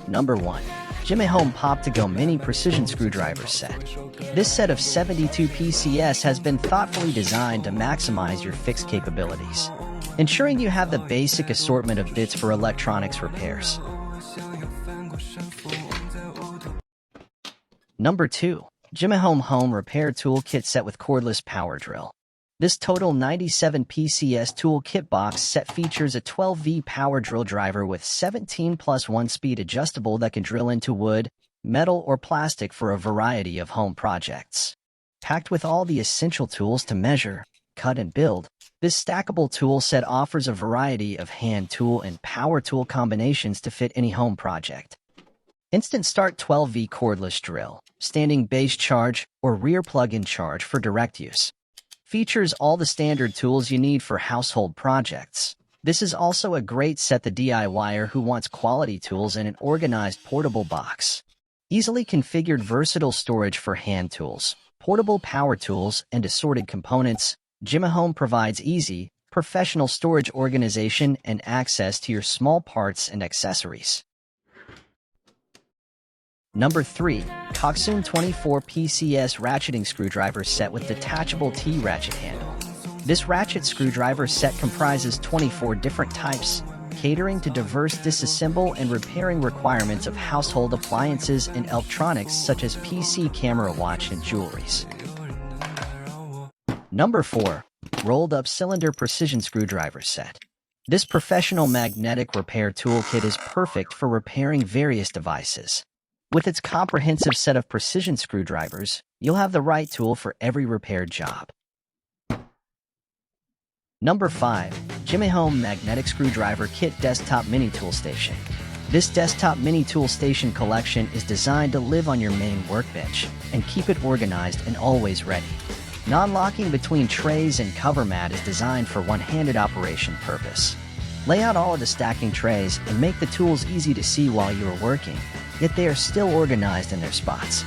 Number 1. JIMIHOME Pop-to-Go Mini Precision Screwdriver Set. This set of 72 PCS has been thoughtfully designed to maximize your fixed capabilities, ensuring you have the basic assortment of bits for electronics repairs. Number 2. JIMIHOME Home Repair Toolkit Set with Cordless Power Drill. This total 97 PCS toolkit box set features a 12V power drill driver with 17+1 speed adjustable that can drill into wood, metal, or plastic for a variety of home projects. Packed with all the essential tools to measure, cut, and build, this stackable tool set offers a variety of hand tool and power tool combinations to fit any home project. Instant Start 12V cordless drill, standing base charge, or rear plug-in charge for direct use. Features all the standard tools you need for household projects. This is also a great set the DIYer who wants quality tools in an organized portable box. Easily configured versatile storage for hand tools, portable power tools, and assorted components, JIMIHOME provides easy, professional storage organization and access to your small parts and accessories. Number 3. KBCSUN 24 PCS Ratcheting Screwdriver Set with Detachable T-Ratchet Handle. This ratchet screwdriver set comprises 24 different types, catering to diverse disassemble and repairing requirements of household appliances and electronics such as PC, camera, watch, and jewelries. Number 4. Rolled Up Cylinder Precision Screwdriver Set. This professional magnetic repair toolkit is perfect for repairing various devices. With its comprehensive set of precision screwdrivers, you'll have the right tool for every repair job. Number 5. JIMIHOME Magnetic Screwdriver Kit Desktop Mini Tool Station. This desktop mini tool station collection is designed to live on your main workbench and keep it organized and always ready. Non-locking between trays and cover mat is designed for one-handed operation purpose. Lay out all of the stacking trays and make the tools easy to see while you are working, yet they are still organized in their spots.